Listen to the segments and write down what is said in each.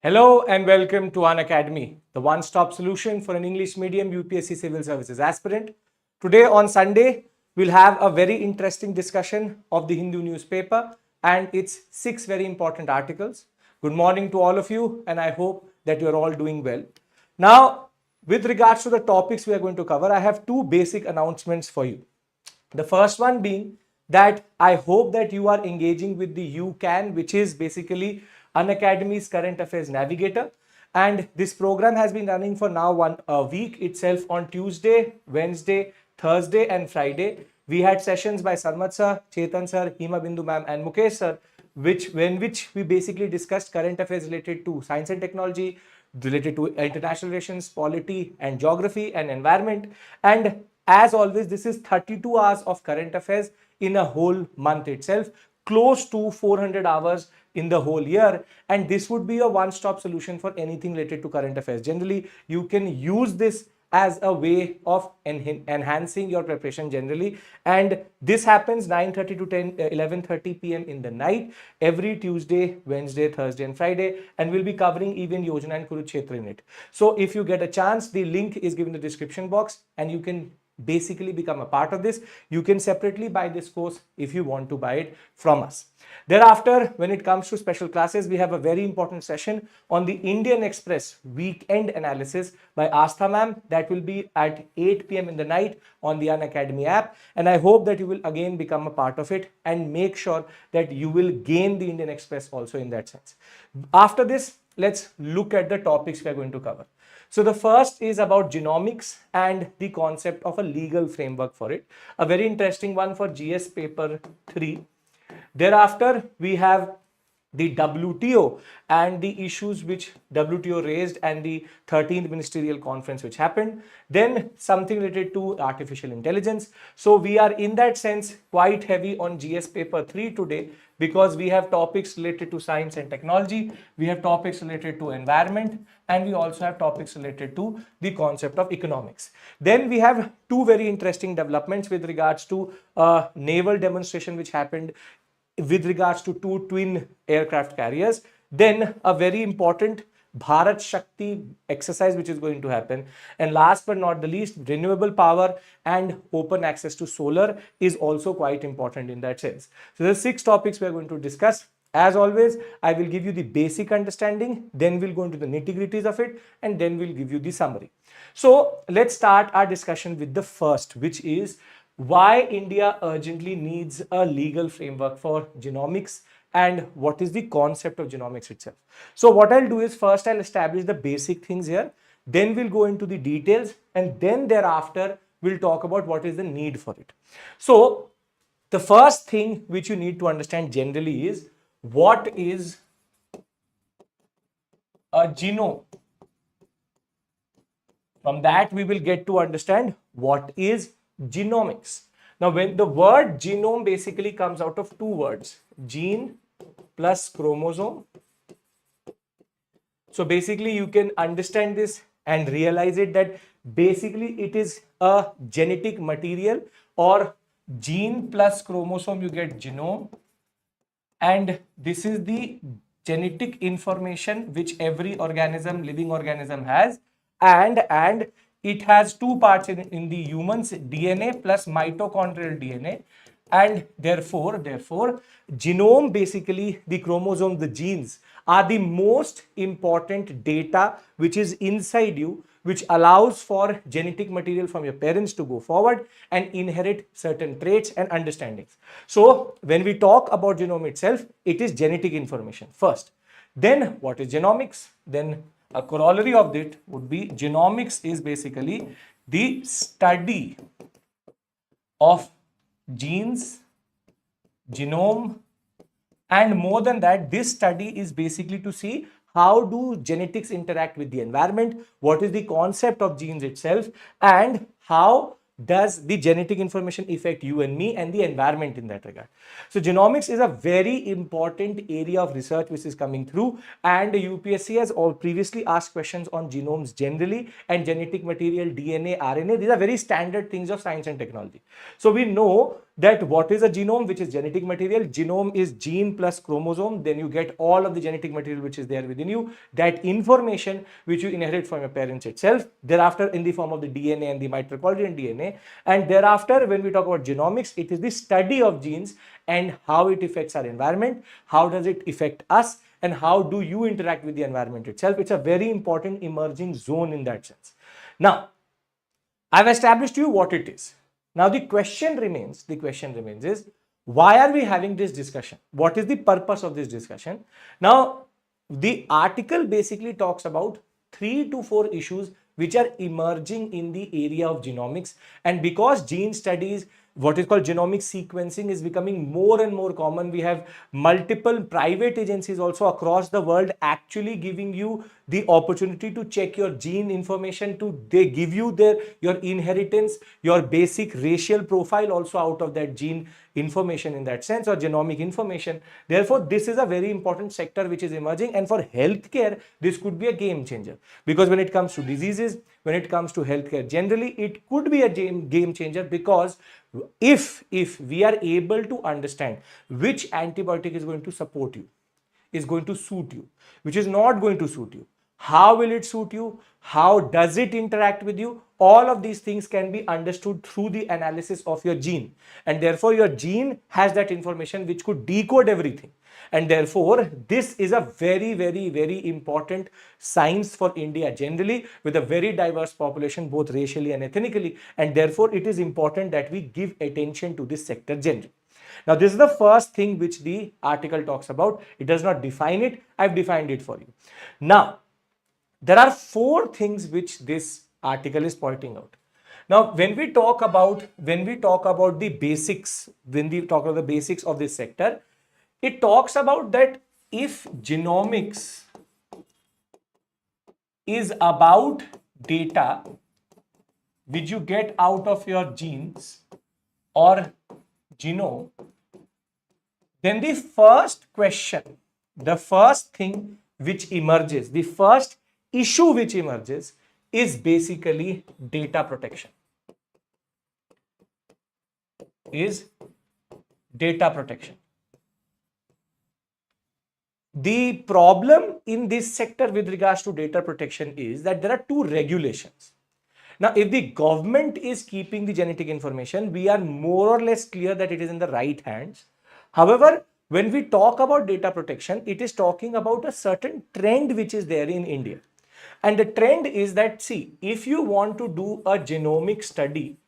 Hello and welcome to Unacademy, the one-stop solution for an English medium UPSC Civil Services aspirant. Today on Sunday, we'll have a very interesting discussion of the Hindu newspaper and its 6 very important articles. Good morning to all of you and I hope that you're all doing well. Now, with regards to the topics we are going to cover, I have 2 basic announcements for you. The first one being that I hope that you are engaging with the UCAN, which is basically Unacademy's current affairs navigator. And this program has been running for now a week itself on Tuesday, Wednesday, Thursday and Friday. We had sessions by Sarmat sir, Chetan sir, Hima Bindu ma'am and Mukesh sir, which we basically discussed current affairs related to science and technology, related to international relations, polity and geography and environment. And as always, this is 32 hours of current affairs in a whole month itself, close to 400 hours in the whole year. And this would be a one-stop solution for anything related to current affairs. Generally, you can use this as a way of enhancing your preparation generally. And this happens 9:30 to 11:30 p.m. in the night, every Tuesday, Wednesday, Thursday and Friday. And we'll be covering even Yojana and Kurukshetra in it. So if you get a chance, the link is given in the description box and you can basically become a part of this. You can separately buy this course if you want to buy it from us. Thereafter, when it comes to special classes, we have a very important session on the Indian Express weekend analysis by Astha ma'am. That will be at 8 p.m. in the night on the Unacademy app. And I hope that you will again become a part of it and make sure that you will gain the Indian Express also in that sense. After this, let's look at the topics we are going to cover. So the first is about genomics and the concept of a legal framework for it. A very interesting one for GS paper 3. Thereafter, we have the WTO and the issues which WTO raised and the 13th ministerial conference which happened. Then something related to artificial intelligence. So we are in that sense quite heavy on GS paper 3 today because we have topics related to science and technology, we have topics related to environment, and we also have topics related to the concept of economics. Then we have 2 very interesting developments with regards to a naval demonstration which happened with regards to 2 twin aircraft carriers. Then a very important Bharat Shakti exercise which is going to happen. And last but not the least, renewable power and open access to solar is also quite important in that sense. So there are 6 topics we are going to discuss. As always, I will give you the basic understanding, then we'll go into the nitty-gritties of it, and then we'll give you the summary. So let's start our discussion with the first, which is why India urgently needs a legal framework for genomics and what is the concept of genomics itself. So what I'll do is first I'll establish the basic things here, then we'll go into the details, and then thereafter we'll talk about what is the need for it. So the first thing which you need to understand generally is what is a genome. From that we will get to understand what is genomics. Now, when the word genome basically comes out of 2 words, gene plus chromosome. So basically you can understand this and realize it that basically it is a genetic material, or gene plus chromosome you get genome, and this is the genetic information which every organism, living organism has, and it has 2 parts in the humans, DNA plus mitochondrial DNA, and therefore genome, basically the chromosome, the genes are the most important data which is inside you, which allows for genetic material from your parents to go forward and inherit certain traits and understandings. So when we talk about genome itself, it is genetic information first. Then what is genomics? Then a corollary of it would be genomics is basically the study of genes, genome, and more than that, this study is basically to see how do genetics interact with the environment, what is the concept of genes itself, and how does the genetic information affect you and me and the environment in that regard. So genomics is a very important area of research which is coming through, and the UPSC has all previously asked questions on genomes generally and genetic material, DNA, RNA. These are very standard things of science and technology. So we know that what is a genome, which is genetic material. Genome is gene plus chromosome. Then you get all of the genetic material which is there within you. That information which you inherit from your parents itself. Thereafter, in the form of the DNA and the mitochondrial DNA. And thereafter, when we talk about genomics, it is the study of genes and how it affects our environment. How does it affect us? And how do you interact with the environment itself? It's a very important emerging zone in that sense. Now, I've established you what it is. Now the question remains is, why are we having this discussion? What is the purpose of this discussion? Now, the article basically talks about 3 to 4 issues which are emerging in the area of genomics. And because gene studies, what is called genomic sequencing, is becoming more and more common, we have multiple private agencies also across the world actually giving you the opportunity to check your gene information. They give you your inheritance, your basic racial profile also out of that gene information in that sense, or genomic information. Therefore, this is a very important sector which is emerging, and for healthcare, this could be a game changer, because when it comes to diseases, when it comes to healthcare generally, it could be a game changer, because if we are able to understand which antibiotic is going to support you, is going to suit you, which is not going to suit you, how will it suit you, how does it interact with you, all of these things can be understood through the analysis of your gene. And therefore, your gene has that information which could decode everything. And therefore, this is a very, very, very important science for India generally, with a very diverse population, both racially and ethnically. And therefore, it is important that we give attention to this sector generally. Now, this is the first thing which the article talks about. It does not define it. I've defined it for you. Now, there are 4 things which this article is pointing out. Now, when we talk about the basics, of this sector, it talks about that if genomics is about data which you get out of your genes or genome, then the first question, the first thing which emerges, the first issue which emerges is basically data protection. The problem in this sector with regards to data protection is that there are 2 regulations. Now, if the government is keeping the genetic information, we are more or less clear that it is in the right hands. However, when we talk about data protection, it is talking about a certain trend which is there in India. And the trend is that, see, if you want to do a genomic study,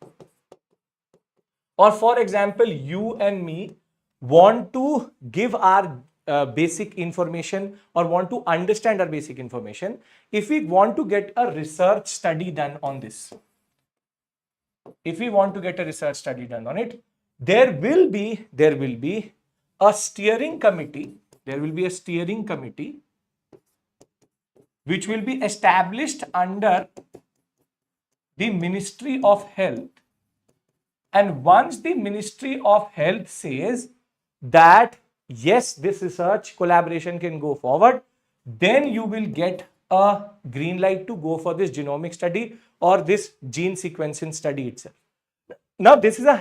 or for example, you and me want to give our basic information or want to understand our basic information, if we want to get a research study done on this, there will be a steering committee, which will be established under the Ministry of Health. And once the Ministry of Health says that yes, this research collaboration can go forward, then you will get a green light to go for this genomic study or this gene sequencing study itself. Now, this is a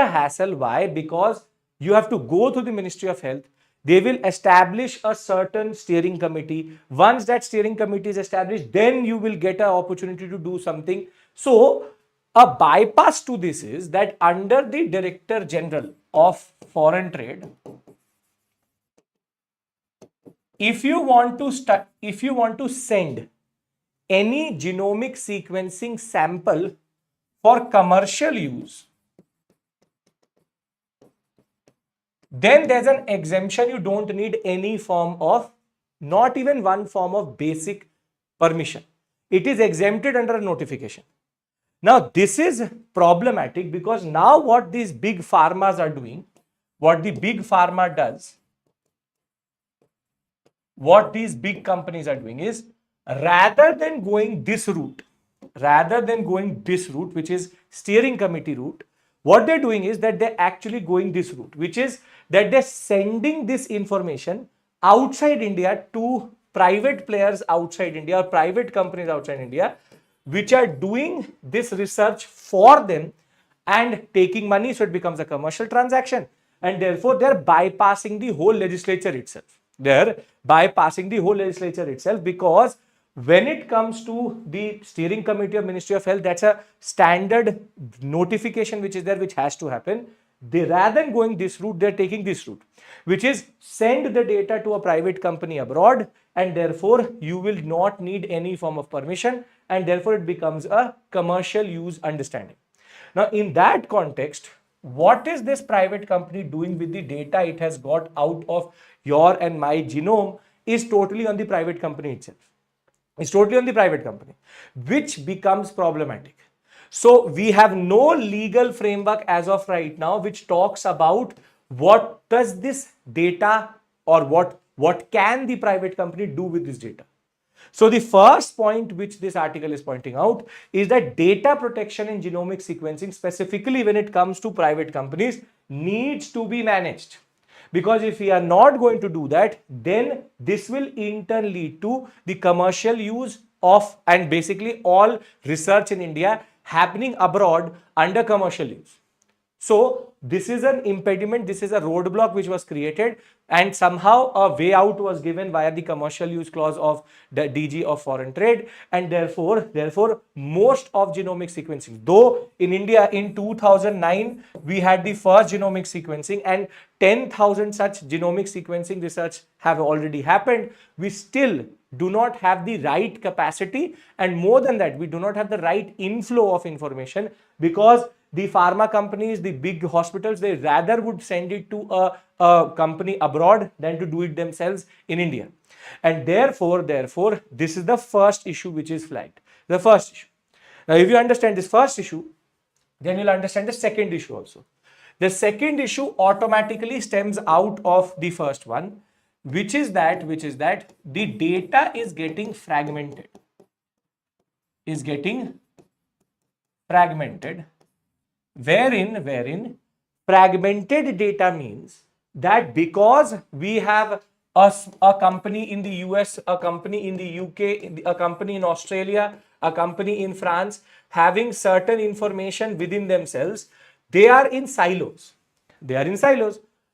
hassle. Why? Because you have to go to the Ministry of Health. They will establish a certain steering committee. Once that steering committee is established, then you will get an opportunity to do something. So, a bypass to this is that under the Director General of Foreign Trade, if you want to send any genomic sequencing sample for commercial use, then there's an exemption. You don't need any form of, not even one form of basic permission. It is exempted under a notification. Now, this is problematic because now what these big pharmas are doing, what the big pharma does, what these big companies are doing is, rather than going this route, which is steering committee route, what they're doing is that they're actually going this route, which is that they're sending this information outside India to private players outside India or private companies outside India, which are doing this research for them, and taking money, so it becomes a commercial transaction. And therefore, they're bypassing the whole legislature itself. They're bypassing the whole legislature itself, because when it comes to the steering committee of Ministry of Health, that's a standard notification which is there, which has to happen. They, rather than going this route, they're taking this route, which is send the data to a private company abroad, and therefore you will not need any form of permission, and therefore it becomes a commercial use understanding. Now, in that context, what is this private company doing with the data it has got out of your and my genome is totally on the private company itself. It's totally on the private company, which becomes problematic. So we have no legal framework as of right now which talks about what does this data, or what can the private company do with this data. So the first point which this article is pointing out is that data protection in genomic sequencing, specifically when it comes to private companies, needs to be managed. Because if we are not going to do that, then this will in turn lead to the commercial use of, and basically all research in India happening abroad under commercial use. So this is an impediment, this is a roadblock which was created, and somehow a way out was given via the commercial use clause of the DG of Foreign Trade, and therefore most of genomic sequencing, though in India in 2009 we had the first genomic sequencing and 10,000 such genomic sequencing research have already happened, we still do not have the right capacity, and more than that, we do not have the right inflow of information, because the pharma companies, the big hospitals, they rather would send it to a company abroad than to do it themselves in India. And therefore, this is the first issue which is flagged. The first issue. Now, if you understand this first issue, then you'll understand the second issue also. The second issue automatically stems out of the first one, which is that the data is getting fragmented. Wherein fragmented data means that because we have a company in the US, a company in the UK, a company in Australia, a company in France having certain information within themselves, they are in silos.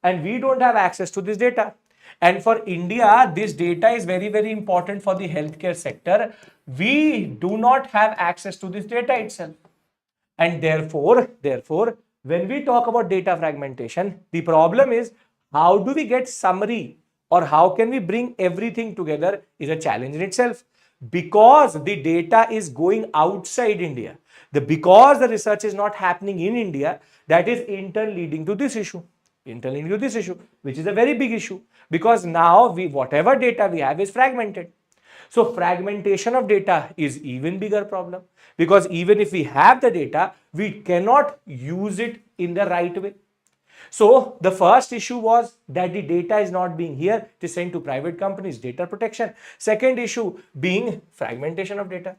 And we don't have access to this data. And for India, this data is very, very important for the healthcare sector. We do not have access to this data itself. And therefore, when we talk about data fragmentation, the problem is how do we get summary, or how can we bring everything together is a challenge in itself, because the data is going outside India. Because the research is not happening in India, that is in turn leading to this issue, which is a very big issue, because now whatever data we have is fragmented. So fragmentation of data is even bigger problem, because even if we have the data, we cannot use it in the right way. So the first issue was that the data is not being here, it is sent to private companies, data protection. Second issue being fragmentation of data.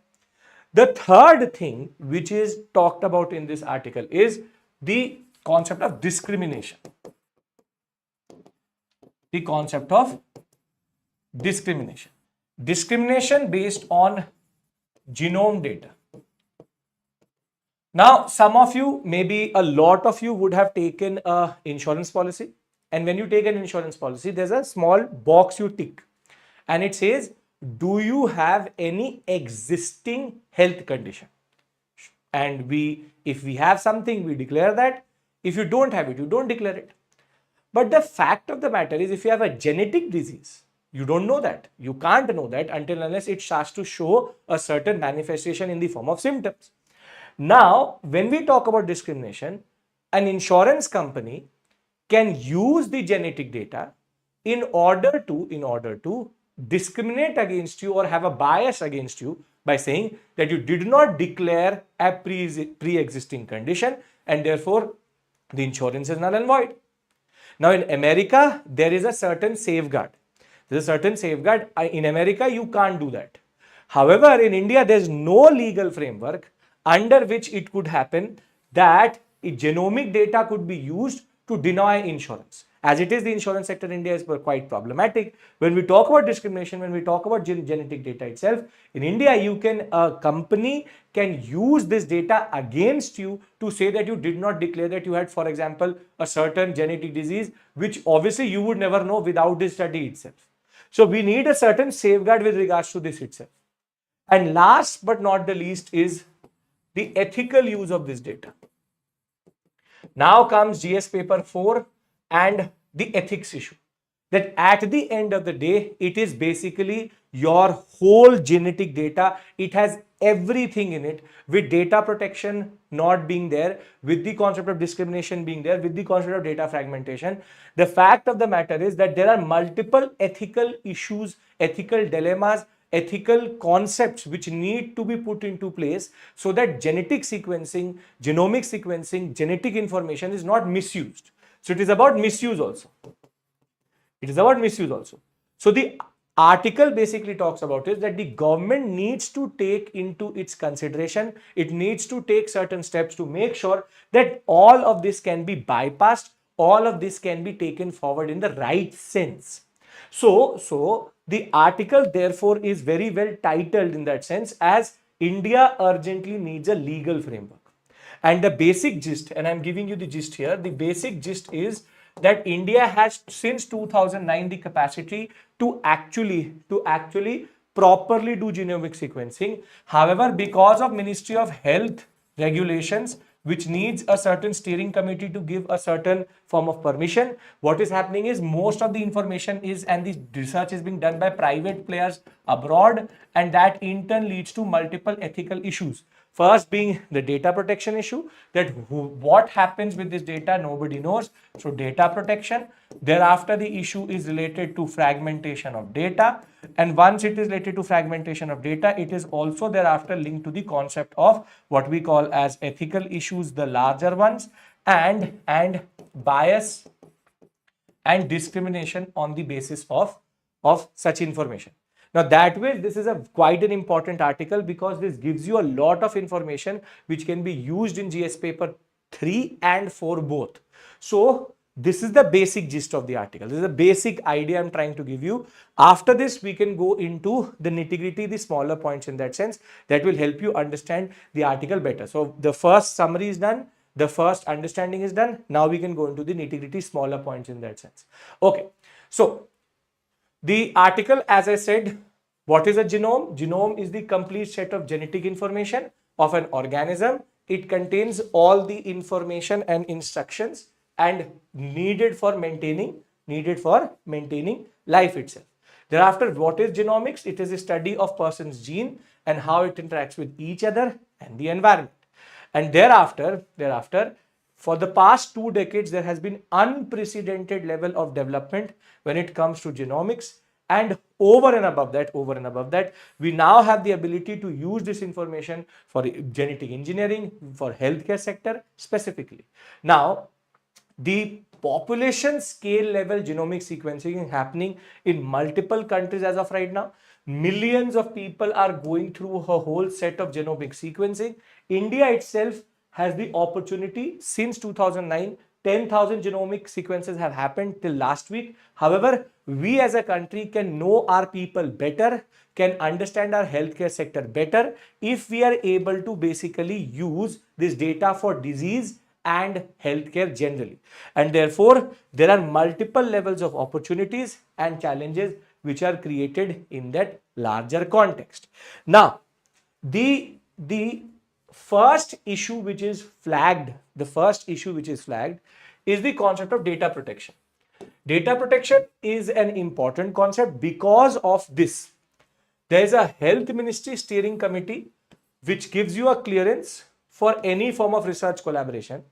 The third thing which is talked about in this article is the concept of discrimination. The concept of discrimination. Discrimination based on genome data. Now, some of you, maybe a lot of you would have taken an insurance policy. And when you take an insurance policy, there's a small box you tick. And it says, do you have any existing health condition? And if we have something, we declare that. If you don't have it, you don't declare it. But the fact of the matter is, if you have a genetic disease, you don't know that. You can't know that until unless it starts to show a certain manifestation in the form of symptoms. Now, when we talk about discrimination, an insurance company can use the genetic data in order to discriminate against you or have a bias against you by saying that you did not declare a pre-existing condition, and therefore the insurance is null and void. Now, in America, there is a certain safeguard. In America, you can't do that. However, in India, there's no legal framework under which it could happen that genomic data could be used to deny insurance. As it is, the insurance sector in India is quite problematic. When we talk about discrimination, when we talk about genetic data itself, in India, a company can use this data against you to say that you did not declare that you had, for example, a certain genetic disease, which obviously you would never know without this study itself. So we need a certain safeguard with regards to this itself. And last but not the least is the ethical use of this data. Now comes GS paper 4 and the ethics issue. That at the end of the day, it is basically your whole genetic data. It has everything in it, with data protection not being there, with the concept of discrimination being there, with the concept of data fragmentation. The fact of the matter is that there are multiple ethical issues, ethical dilemmas, ethical concepts which need to be put into place so that genetic sequencing, genomic sequencing, genetic information is not misused. So it is about misuse also. It is about misuse also. So the article basically talks about is that the government needs to take into its consideration, it needs to take certain steps to make sure that all of this can be bypassed, all of this can be taken forward in the right sense. So the article therefore is very well titled in that sense as India urgently needs a legal framework. And the basic gist, and I'm giving you the gist here, the basic gist is that India has since 2009 the capacity to actually properly do genomic sequencing. However, because of Ministry of Health regulations, which needs a certain steering committee to give a certain form of permission, what is happening is most of the information is and the research is being done by private players abroad, and that in turn leads to multiple ethical issues. First being the data protection issue, that what happens with this data, nobody knows. So data protection. Thereafter, the issue is related to fragmentation of data. And once it is related to fragmentation of data, it is also thereafter linked to the concept of what we call as ethical issues, the larger ones, and bias and discrimination on the basis of such information. Now that way, this is quite an important article because this gives you a lot of information which can be used in GS paper 3 and 4 both. So this is the basic gist of the article. This is the basic idea I'm trying to give you. After this, we can go into the nitty-gritty, the smaller points in that sense that will help you understand the article better. So the first summary is done. The first understanding is done. Now we can go into the nitty-gritty, smaller points in that sense. Okay. So the article, as I said, what is a genome? Genome is the complete set of genetic information of an organism. It contains all the information and instructions and needed for maintaining life itself. Thereafter, what is genomics? It is a study of person's gene and how it interacts with each other and the environment. And thereafter, for the past 2 decades, there has been unprecedented level of development when it comes to genomics. And over and above that, we now have the ability to use this information for genetic engineering, for healthcare sector specifically. Now, the population scale level genomic sequencing is happening in multiple countries as of right now. Millions of people are going through a whole set of genomic sequencing. India itself has the opportunity since 2009. 10,000 genomic sequences have happened till last week. However, we as a country can know our people better, can understand our healthcare sector better if we are able to basically use this data for disease and healthcare generally. And therefore, there are multiple levels of opportunities and challenges which are created in that larger context. Now, the first issue which is flagged, is the concept of data protection. Data protection is an important concept because of this. There is a health ministry steering committee which gives you a clearance for any form of research collaboration.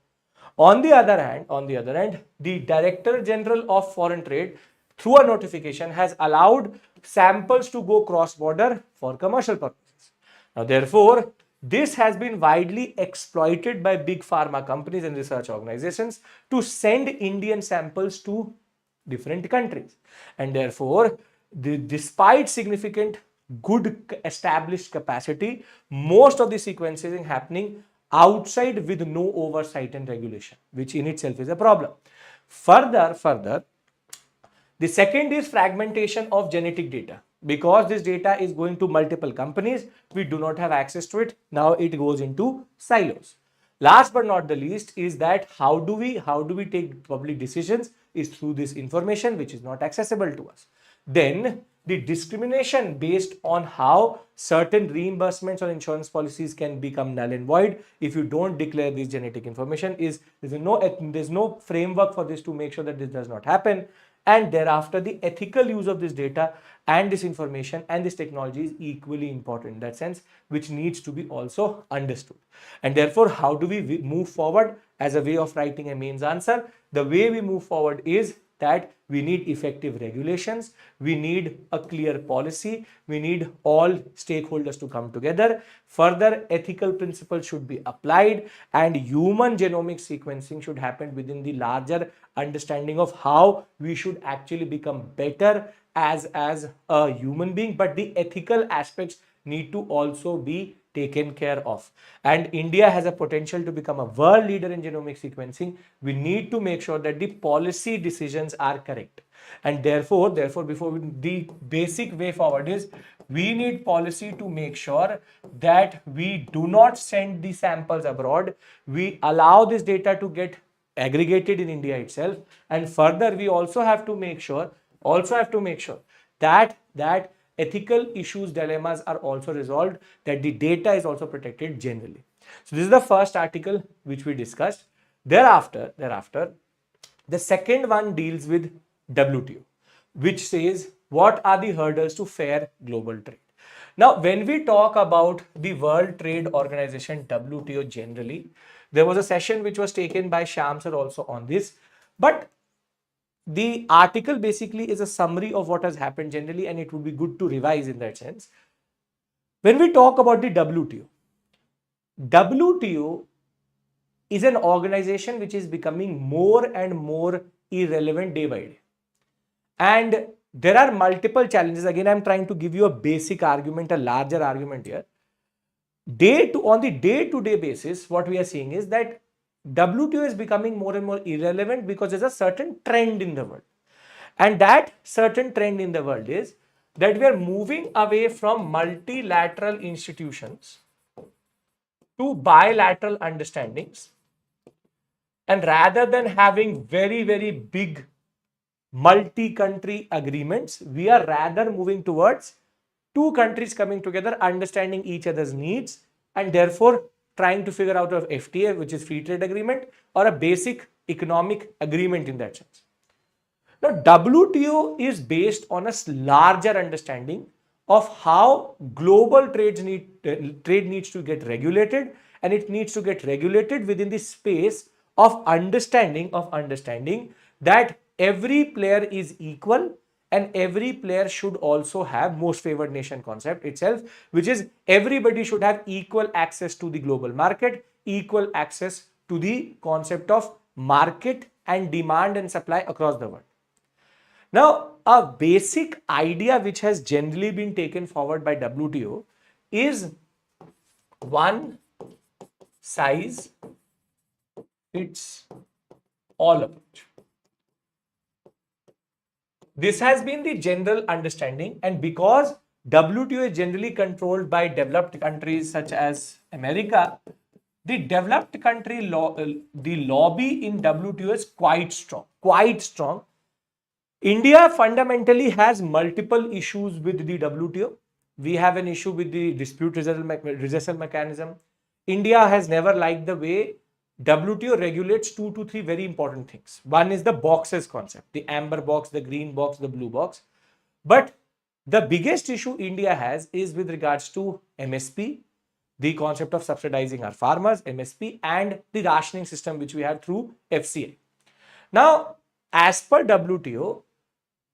On the other hand, the Director General of Foreign Trade through a notification has allowed samples to go cross-border for commercial purposes. Now, therefore, this has been widely exploited by big pharma companies and research organizations to send Indian samples to different countries. And therefore, despite significant good established capacity, most of the sequencing is happening outside with no oversight and regulation, which in itself is a problem. Further, the second is fragmentation of genetic data. Because this data is going to multiple companies, we do not have access to it. Now it goes into silos. Last but not the least is that how do we take public decisions is through this information which is not accessible to us. Then the discrimination based on how certain reimbursements or insurance policies can become null and void if you don't declare this genetic information is there's no framework for this to make sure that this does not happen. And thereafter, the ethical use of this data and this information and this technology is equally important in that sense, which needs to be also understood. And therefore, how do we move forward as a way of writing a mains answer? The way we move forward is that we need effective regulations, we need a clear policy, we need all stakeholders to come together. Further, ethical principles should be applied and human genomic sequencing should happen within the larger understanding of how we should actually become better as a human being, but the ethical aspects need to also be taken care of. And India has a potential to become a world leader in genomic sequencing. We need to make sure that the policy decisions are correct. And therefore, the basic way forward is we need policy to make sure that we do not send the samples abroad. We allow this data to get aggregated in India itself. And further, we also have to make sure that ethical issues, dilemmas are also resolved, that the data is also protected generally. So this is the first article which we discussed. Thereafter, the second one deals with WTO, which says what are the hurdles to fair global trade. Now, when we talk about the World Trade Organization, WTO generally, there was a session which was taken by Shyam sir also on this, but the article basically is a summary of what has happened generally, and it would be good to revise in that sense. When we talk about the WTO is an organization which is becoming more and more irrelevant day by day. And there are multiple challenges. Again, I'm trying to give you a basic argument, a larger argument here. On the day-to-day basis, what we are seeing is that WTO is becoming more and more irrelevant because there's a certain trend in the world. And that certain trend in the world is that we are moving away from multilateral institutions to bilateral understandings. And rather than having very, very big multi-country agreements, we are rather moving towards two countries coming together, understanding each other's needs, and therefore trying to figure out a FTA, which is free trade agreement, or a basic economic agreement in that sense. Now, WTO is based on a larger understanding of how global trade needs to get regulated, and it needs to get regulated within the space of understanding that every player is equal and every player should also have most favored nation concept itself, which is everybody should have equal access to the global market, equal access to the concept of market and demand and supply across the world. Now, a basic idea which has generally been taken forward by WTO is one size fits all approach. This has been the general understanding, and because WTO is generally controlled by developed countries such as America, the developed country the lobby in WTO is quite strong. India fundamentally has multiple issues with the WTO. We have an issue with the dispute resolution mechanism. India has never liked the way WTO regulates 2 to 3 very important things. One is the boxes concept, the amber box, the green box, the blue box. But the biggest issue India has is with regards to MSP, the concept of subsidizing our farmers, MSP, and the rationing system which we have through FCA. Now, as per WTO,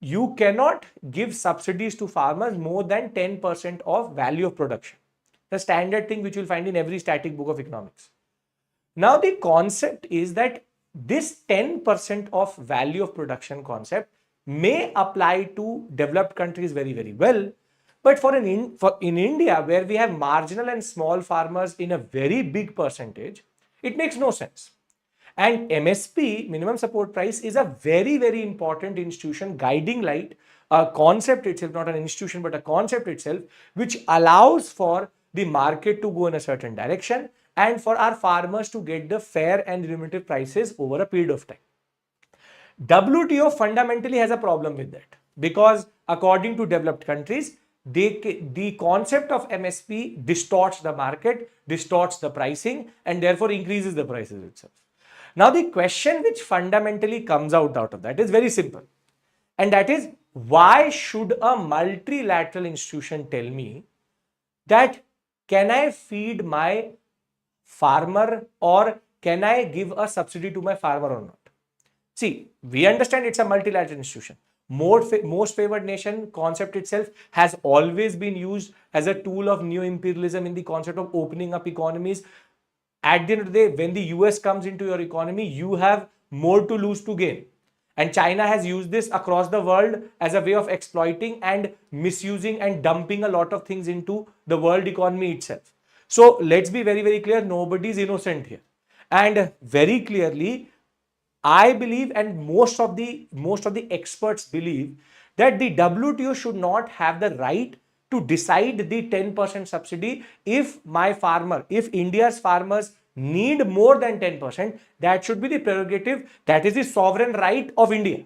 you cannot give subsidies to farmers more than 10% of value of production. The standard thing which you'll find in every static book of economics. Now, the concept is that this 10% of value of production concept may apply to developed countries very, very well. But in India, where we have marginal and small farmers in a very big percentage, it makes no sense. And MSP, minimum support price, is a very, very important institution, guiding light, a concept itself, not an institution, but a concept itself, which allows for the market to go in a certain direction and for our farmers to get the fair and remunerative prices over a period of time. WTO fundamentally has a problem with that because according to developed countries, the concept of MSP distorts the market, distorts the pricing, and therefore increases the prices itself. Now, the question which fundamentally comes out of that is very simple. And that is, why should a multilateral institution tell me that can I feed my farmer or can I give a subsidy to my farmer or not? See, we understand it's a multilateral institution. Most favored nation concept itself has always been used as a tool of neo-imperialism in the concept of opening up economies. At the end of the day, when the US comes into your economy, you have more to lose to gain. And China has used this across the world as a way of exploiting and misusing and dumping a lot of things into the world economy itself. So let's be very, very clear, nobody is innocent here. And very clearly, I believe, and most of the experts believe, that the WTO should not have the right to decide the 10% subsidy if India's farmers need more than 10%, that should be the prerogative, that is the sovereign right of India.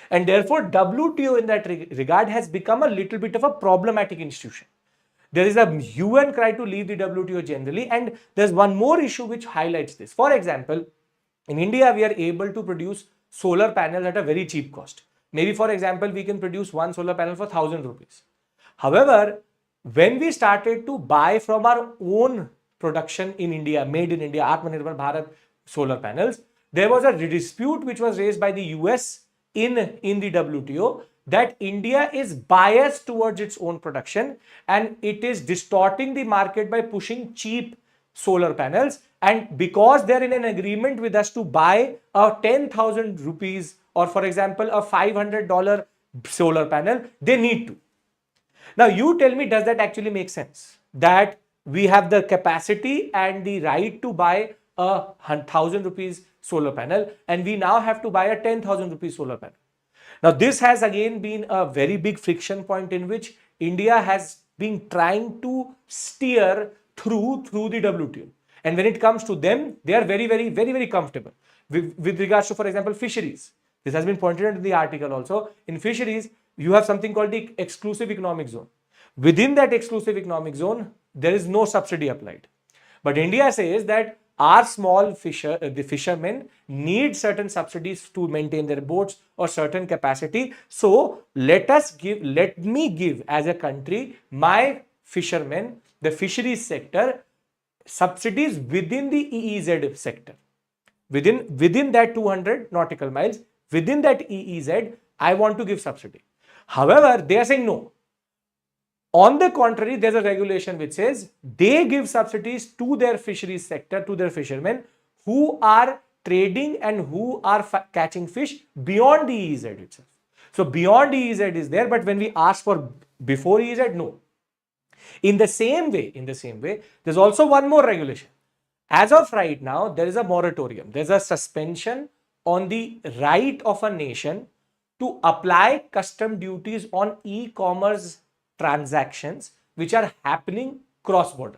And therefore, WTO in that regard has become a little bit of a problematic institution. There is a UN cry to leave the WTO generally, and there's one more issue which highlights this. For example, in India, we are able to produce solar panels at a very cheap cost. Maybe, for example, we can produce one solar panel for 1,000 rupees. However, when we started to buy from our own production in India, made in India, Atmanirbhar Bharat solar panels, there was a dispute which was raised by the US in the WTO that India is biased towards its own production and it is distorting the market by pushing cheap solar panels, and because they're in an agreement with us to buy a 10,000 rupees or, for example, a $500 solar panel, they need to. Now you tell me, does that actually make sense? That we have the capacity and the right to buy a 1,000 rupees solar panel and we now have to buy a 10,000 rupees solar panel. Now this has again been a very big friction point in which India has been trying to steer through the WTO. And when it comes to them, they are very, very, very, very comfortable. With regards to, for example, fisheries. This has been pointed out in the article also. In fisheries, you have something called the exclusive economic zone. Within that exclusive economic zone, there is no subsidy applied. But India says that our small the fishermen need certain subsidies to maintain their boats or certain capacity. So let me give as a country, my fishermen, the fisheries sector, subsidies within the EEZ sector. Within that 200 nautical miles, within that EEZ, I want to give subsidy. However, they are saying no. On the contrary, there's a regulation which says they give subsidies to their fisheries sector, to their fishermen who are trading and who are catching fish beyond the EEZ itself. So beyond EEZ is there, but when we ask for before EEZ, no. In the same way, there's also one more regulation. As of right now, there is a moratorium. There's a suspension on the right of a nation to apply custom duties on e-commerce transactions which are happening cross-border.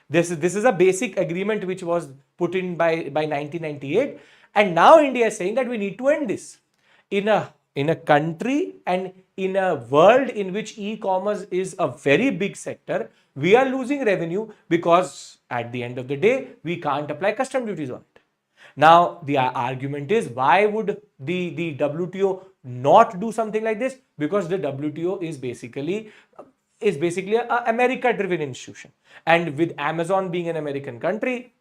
This is a basic agreement which was put in by 1998, and now India is saying that we need to end this. In a country and in a world in which e-commerce is a very big sector, we are losing revenue because at the end of the day, we can't apply custom duties on it. Now, the argument is, why would the WTO not do something like this? Because the WTO is basically an America-driven institution. And with Amazon being an American company,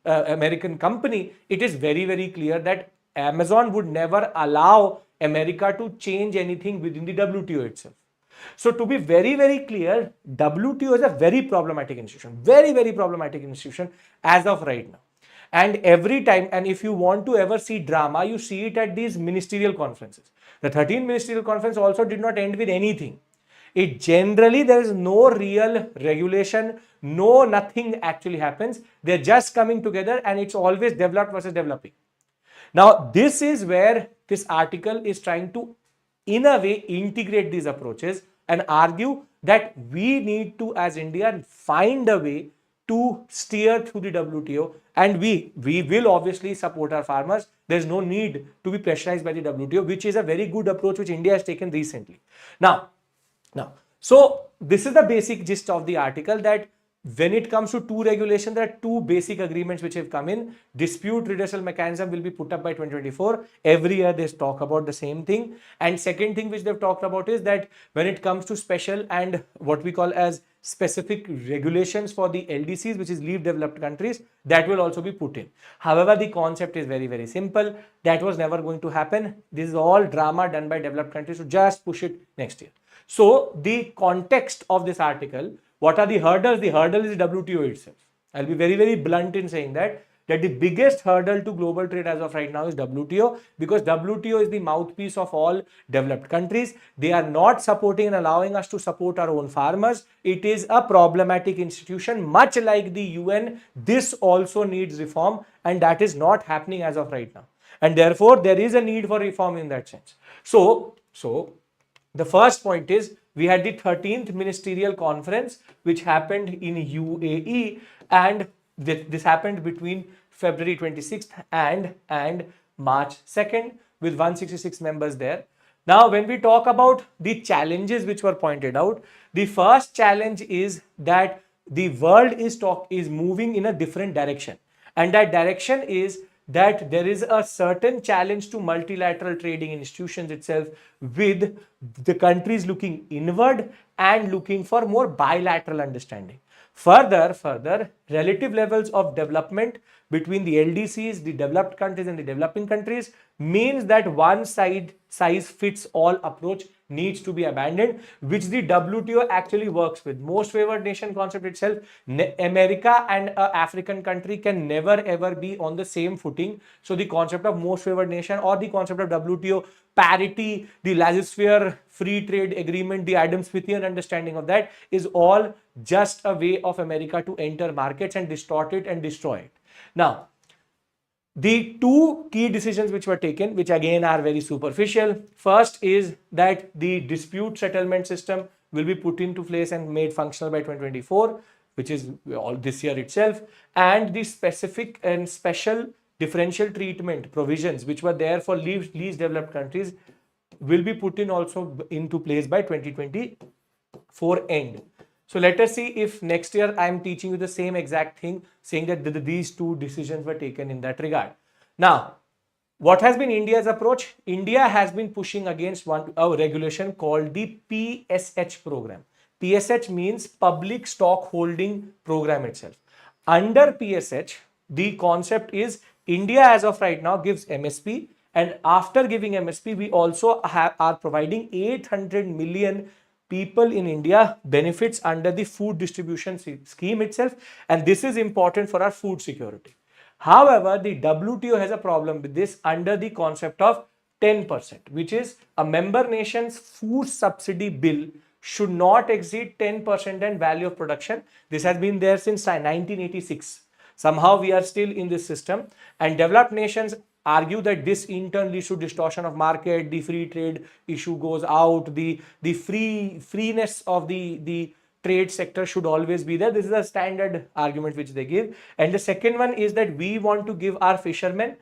it is very, very clear that Amazon would never allow America to change anything within the WTO itself. So to be very, very clear, WTO is a very problematic institution, very, very problematic institution as of right now. And every time, and if you want to ever see drama, you see it at these ministerial conferences. The 13th ministerial conference also did not end with anything. It generally, there is no real regulation, nothing actually happens. They're just coming together and it's always developed versus developing. Now, this is where this article is trying to, in a way, integrate these approaches and argue that we need to, as India, find a way to steer through the WTO, and we will obviously support our farmers. There's no need to be pressurized by the WTO, which is a very good approach which India has taken recently. So this is the basic gist of the article, that when it comes to two regulations, there are two basic agreements which have come in. Dispute redressal mechanism will be put up by 2024. Every year they talk about the same thing. And second thing which they've talked about is that when it comes to special and what we call as specific regulations for the LDCs, which is least developed countries, that will also be put in. However, the concept is very, very simple. That was never going to happen. This is all drama done by developed countries to just push it next year. So the context of this article, what are the hurdles? The hurdle is WTO itself. I'll be very, very blunt in saying that the biggest hurdle to global trade as of right now is WTO, because WTO is the mouthpiece of all developed countries. They are not supporting and allowing us to support our own farmers. It is a problematic institution, much like the UN. This also needs reform, and that is not happening as of right now. And therefore, there is a need for reform in that sense. So the first point is, we had the 13th ministerial conference which happened in UAE, and this happened between February 26th and March 2nd with 166 members there. Now, when we talk about the challenges which were pointed out, the first challenge is that the world is moving in a different direction, and that direction is that there is a certain challenge to multilateral trading institutions itself, with the countries looking inward and looking for more bilateral understanding. Further, relative levels of development between the LDCs, the developed countries and the developing countries, means that one size fits all approach needs to be abandoned, which the WTO actually works with. Most favored nation concept itself, America and an African country can never ever be on the same footing. So the concept of most favored nation or the concept of WTO parity, the laissez-faire free trade agreement, the Adam Smithian understanding of that is all just a way of America to enter markets and distort it and destroy it. Now, the two key decisions which were taken, which again are very superficial. First is that the dispute settlement system will be put into place and made functional by 2024, which is all this year itself. And the specific and special differential treatment provisions which were there for least developed countries will be put in also into place by 2024 end. So let us see if next year I am teaching you the same exact thing, saying that these two decisions were taken in that regard. Now, what has been India's approach? India has been pushing against a regulation called the PSH program. PSH means Public Stock Holding Program itself. Under PSH, the concept is India as of right now gives MSP, and after giving MSP, we also are providing 800 million people in India benefits under the food distribution scheme itself, and this is important for our food security. However, the WTO has a problem with this under the concept of 10%, which is a member nation's food subsidy bill should not exceed 10% in value of production. This has been there since 1986. Somehow we are still in this system, and developed nations argue that this in turn leads to distortion of market, the free trade issue goes out, the freeness of the trade sector should always be there. This is a standard argument which they give. And the second one is that we want to give our fishermen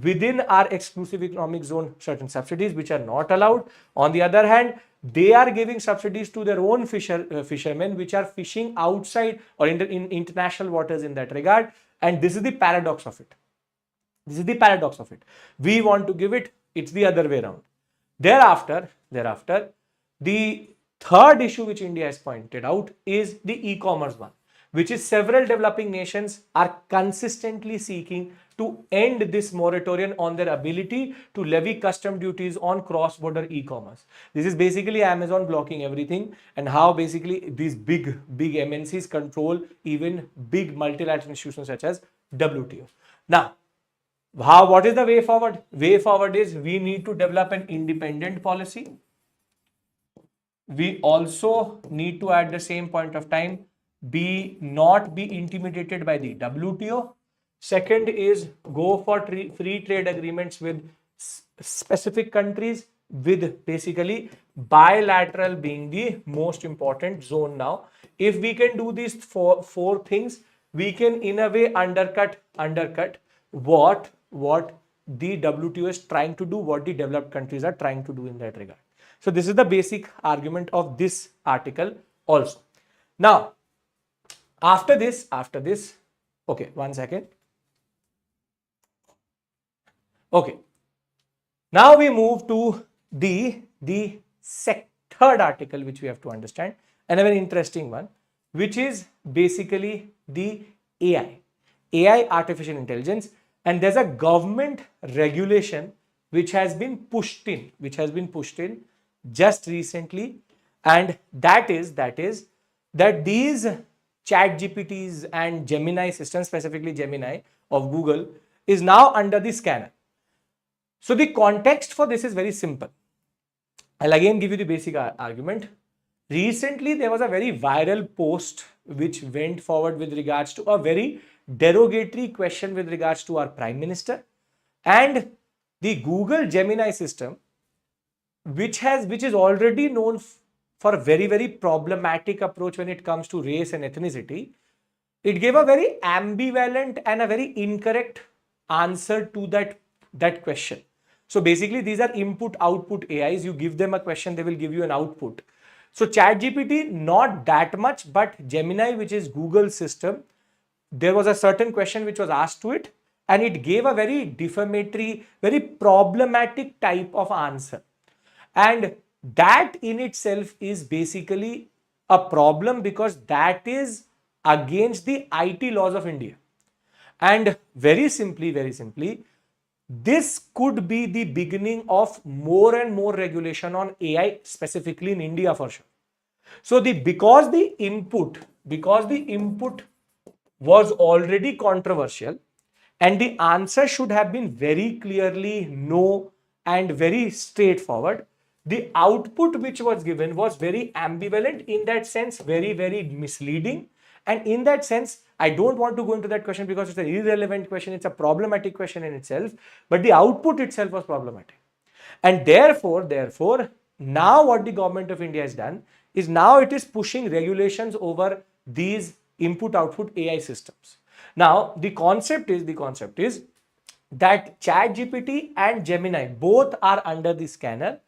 within our exclusive economic zone certain subsidies which are not allowed. On the other hand, they are giving subsidies to their own fishermen which are fishing outside or in international waters in that regard. And this is the paradox of it. This is the paradox of it. We want to give it, it's the other way around. Thereafter, the third issue which India has pointed out is the e-commerce one, which is several developing nations are consistently seeking to end this moratorium on their ability to levy custom duties on cross-border e-commerce. This is basically Amazon blocking everything, and how basically these big MNCs control even big multilateral institutions such as WTO. Now, what is the way forward? Way forward is we need to develop an independent policy. We also need to at the same point of time not be intimidated by the WTO. Second is go for free trade agreements with specific countries, with basically bilateral being the most important zone now. If we can do these four things, we can in a way undercut what the WTO is trying to do, what the developed countries are trying to do in that regard. So this is the basic argument of this article also. Now, after this, okay, 1 second. Okay, now we move to the third article which we have to understand, and a very interesting one, which is basically the AI, artificial intelligence, and there's a government regulation which has been pushed in just recently, and that is that these chat GPTs and Gemini systems, specifically Gemini of Google, is now under the scanner. So the context for this is very simple. I'll again give you the basic argument. Recently, there was a very viral post which went forward with regards to a very derogatory question with regards to our Prime Minister, and the Google Gemini system, which is already known for a very, very problematic approach when it comes to race and ethnicity. It gave a very ambivalent and a very incorrect answer to that question. So basically, these are input-output AIs. You give them a question, they will give you an output. So ChatGPT, not that much, but Gemini, which is Google's system, there was a certain question which was asked to it, and it gave a very defamatory, very problematic type of answer. And that in itself is basically a problem, because that is against the IT laws of India. And very simply, this could be the beginning of more and more regulation on AI, specifically in India for sure. So because the input was already controversial, and the answer should have been very clearly no and very straightforward, the output which was given was very ambivalent, in that sense very, very misleading. And in that sense, I don't want to go into that question because it's an irrelevant question, it's a problematic question in itself, but the output itself was problematic. And therefore, now what the government of India has done is now it is pushing regulations over these input-output AI systems. Now, the concept is that ChatGPT and Gemini both are under the scanner,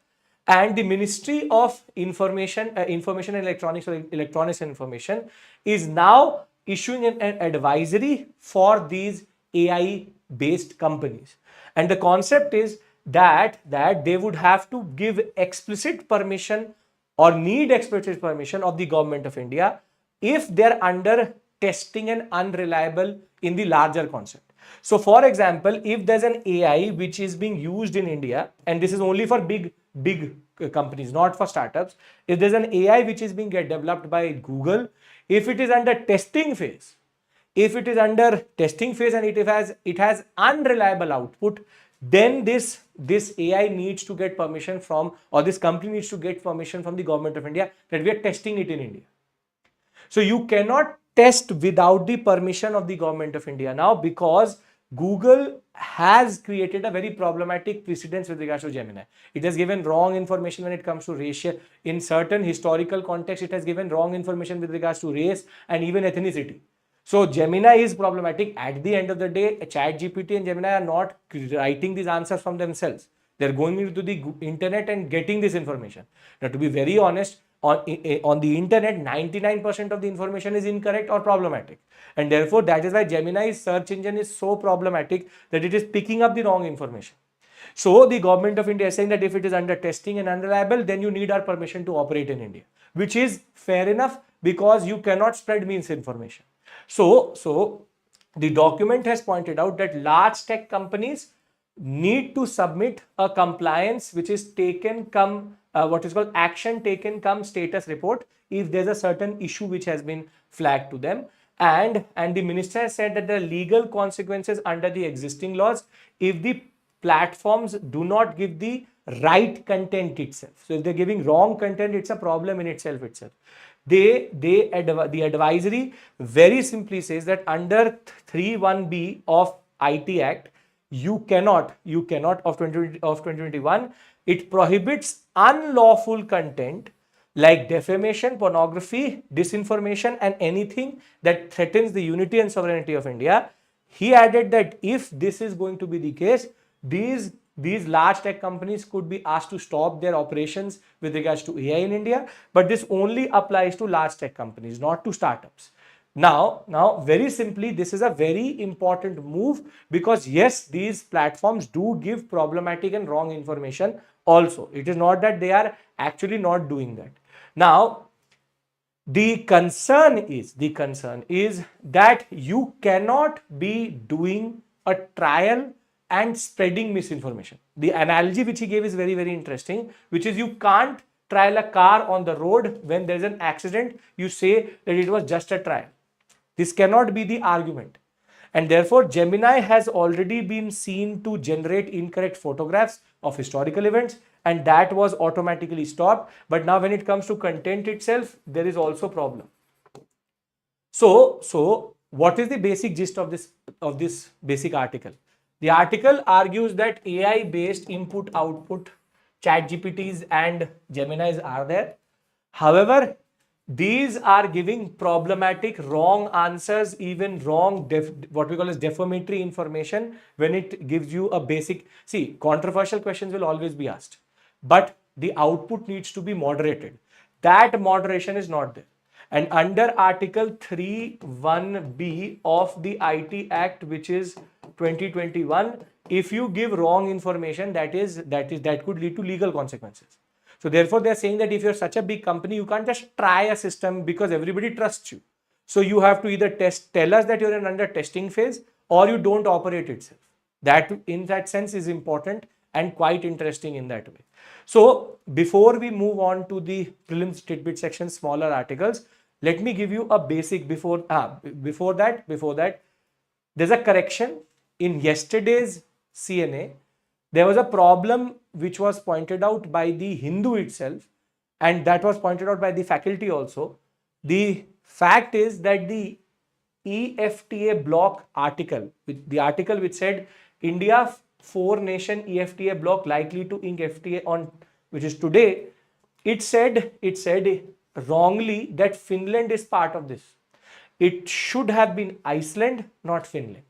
and the Ministry of Information and Electronics, or Electronics and Information, is now issuing an advisory for these AI-based companies. And the concept is that they would have to give explicit permission or need explicit permission of the government of India if they're under testing and unreliable in the larger concept. So for example, if there's an AI which is being used in India, and this is only for big companies, not for startups, if there's an AI which is being developed by Google, if it is under testing phase, and it has unreliable output, then this AI needs to get permission from, or this company needs to get permission from the government of India that we are testing it in India. So you cannot test without the permission of the government of India now, because Google has created a very problematic precedence with regards to Gemini. It has given wrong information when it comes to racial, in certain historical context, it has given wrong information with regards to race and even ethnicity. So Gemini is problematic. At the end of the day, ChatGPT and Gemini are not writing these answers from themselves. They're going into the internet and getting this information. Now, to be very honest, on the internet, 99% of the information is incorrect or problematic. And therefore, that is why Gemini's search engine is so problematic, that it is picking up the wrong information. So the government of India is saying that if it is under testing and unreliable, then you need our permission to operate in India, which is fair enough, because you cannot spread misinformation. So the document has pointed out that large tech companies need to submit a compliance, which is what is called action taken cum status report, if there's a certain issue which has been flagged to them. And the minister has said that there are legal consequences under the existing laws if the platforms do not give the right content itself. So if they're giving wrong content, it's a problem in itself. the advisory very simply says that under 3(1)(b) of IT Act, you cannot of 2021, it prohibits unlawful content like defamation, pornography, disinformation, and anything that threatens the unity and sovereignty of India. He added that if this is going to be the case, these large tech companies could be asked to stop their operations with regards to AI in India, but this only applies to large tech companies, not to startups. Now, very simply, this is a very important move because yes, these platforms do give problematic and wrong information also. It is not that they are actually not doing that. Now, the concern is that you cannot be doing a trial and spreading misinformation. The analogy which he gave is very, very interesting, which is you can't trial a car on the road when there's an accident. You say that it was just a trial. This cannot be the argument. And therefore, Gemini has already been seen to generate incorrect photographs of historical events, and that was automatically stopped. But now when it comes to content itself, there is also problem. So what is the basic gist of this basic article? The article argues that AI-based input-output ChatGPTs and Geminis are there. However, these are giving problematic wrong answers, even wrong what we call as defamatory information when it gives you a basic. See, controversial questions will always be asked, but the output needs to be moderated. That moderation is not there. And under Article 3(1)(b) of the IT Act, which is 2021, if you give wrong information, that could lead to legal consequences. So therefore, they are saying that if you're such a big company, you can't just try a system because everybody trusts you. So you have to either tell us that you're in under testing phase, or you don't operate itself. That in that sense is important and quite interesting in that way. So before we move on to the prelims tidbit section, smaller articles, let me give you a basic before that, there's a correction in yesterday's CNA. There was a problem which was pointed out by the Hindu itself, and that was pointed out by the faculty also. The fact is that the EFTA bloc article, the article which said India 4-nation EFTA bloc likely to ink FTA on, which is today, it said wrongly that Finland is part of this. It should have been Iceland, not Finland.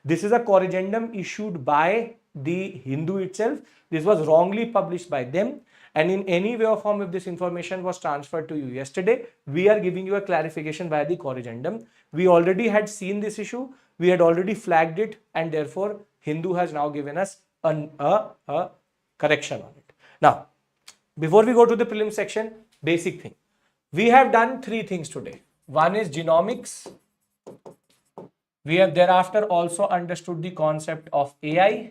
This is a corrigendum issued by the Hindu itself. This was wrongly published by them, and in any way or form, if this information was transferred to you yesterday, we are giving you a clarification via the corrigendum. We already had seen this issue, we had already flagged it, and therefore Hindu has now given us a correction on it. Now, before we go to the prelim section, basic thing. We have done 3 things today. One is genomics. We have thereafter also understood the concept of AI,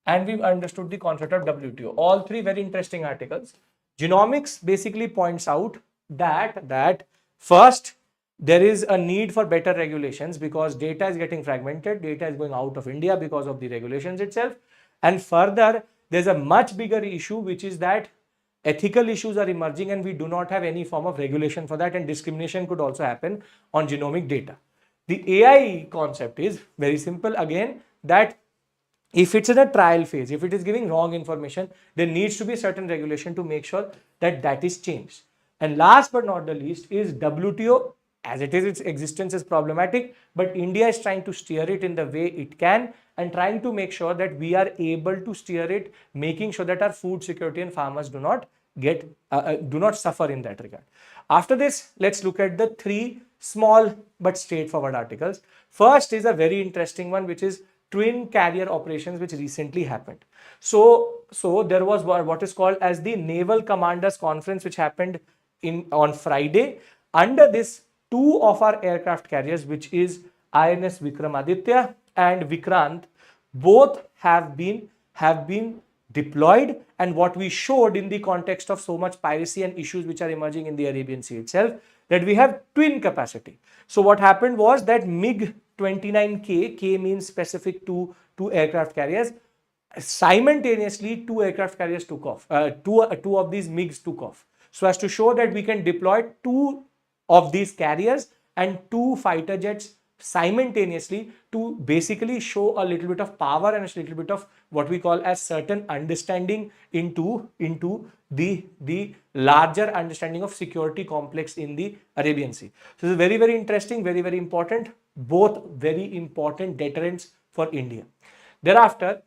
and we've understood the concept of WTO. All 3 very interesting articles. Genomics basically points out that first, there is a need for better regulations because data is getting fragmented, data is going out of India because of the regulations itself. And further, there's a much bigger issue, which is that ethical issues are emerging and we do not have any form of regulation for that, and discrimination could also happen on genomic data. The AI concept is very simple again, that if it's in a trial phase, if it is giving wrong information, there needs to be certain regulation to make sure that that is changed. And last but not the least is WTO. As it is, its existence is problematic, but India is trying to steer it in the way it can and trying to make sure that we are able to steer it, making sure that our food security and farmers do not suffer in that regard. After this, let's look at the 3 small but straightforward articles. First is a very interesting one, which is twin carrier operations, which recently happened. So there was what is called as the Naval Commanders Conference, which happened on Friday. Under this, 2 of our aircraft carriers, which is INS Vikramaditya and Vikrant, both have been deployed. And what we showed in the context of so much piracy and issues which are emerging in the Arabian Sea itself, that we have twin capacity. So what happened was that MiG-29K, K means specific to 2 aircraft carriers, simultaneously 2 aircraft carriers took off, two of these MiGs took off, so as to show that we can deploy 2 of these carriers and 2 fighter jets simultaneously to basically show a little bit of power and a little bit of what we call as certain understanding into the larger understanding of security complex in the Arabian Sea. So this is very, very interesting, very, very important, both very important deterrents for India. Thereafter,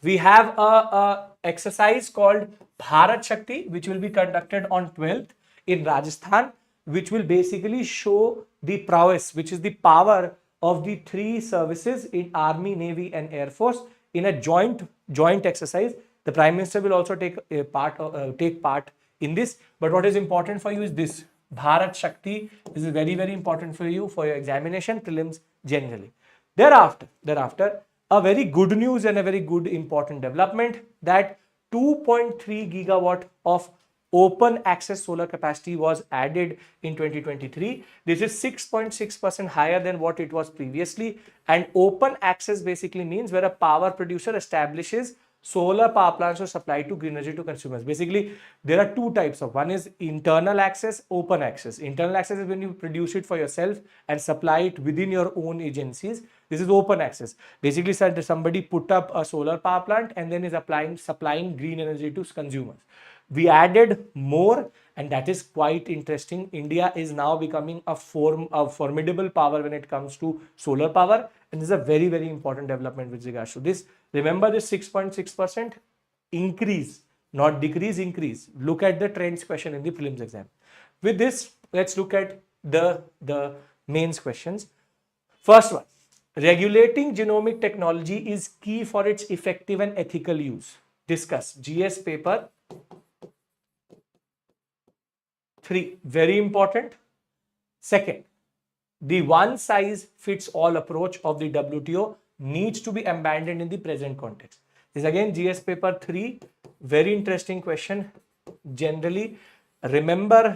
we have a exercise called Bharat Shakti, which will be conducted on 12th in Rajasthan, which will basically show the prowess, which is the power of the 3 services in Army, Navy and Air Force in a joint exercise. The Prime Minister will also take part in this. But what is important for you is this Bharat Shakti. This is very, very important for you for your examination, prelims generally. Thereafter, a very good news and a very good important development that 2.3 gigawatt of open access solar capacity was added in 2023. This is 6.6% higher than what it was previously. And open access basically means where a power producer establishes solar power plants to supply to green energy to consumers. Basically, there are 2 types of. One is internal access, open access. Internal access is when you produce it for yourself and supply it within your own agencies. This is open access. Basically, somebody put up a solar power plant and then is supplying green energy to consumers. We added more, and that is quite interesting. India is now becoming a formidable power when it comes to solar power, and this is a very, very important development with regards to this. Remember this 6.6% increase, not decrease, increase. Look at the trends question in the prelims exam. With this, let's look at the mains questions. First one, regulating genomic technology is key for its effective and ethical use. Discuss. GS paper 3, very important. Second, the one size fits all approach of the WTO needs to be abandoned in the present context. This again GS paper 3, very interesting question. Generally, remember,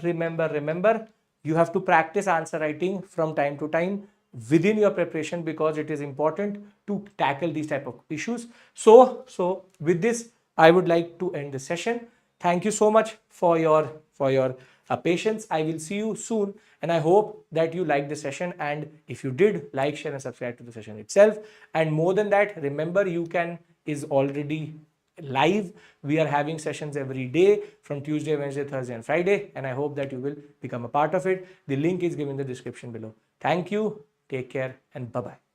you have to practice answer writing from time to time within your preparation because it is important to tackle these type of issues. So with this, I would like to end the session. Thank you so much for your patience. I will see you soon, and I hope that you like the session, and if you did, like, share and subscribe to the session itself. And more than that, remember UCAN is already live. We are having sessions every day from Tuesday, Wednesday, Thursday and Friday, and I hope that you will become a part of it. The link is given in the description below. Thank you, take care, and bye-bye.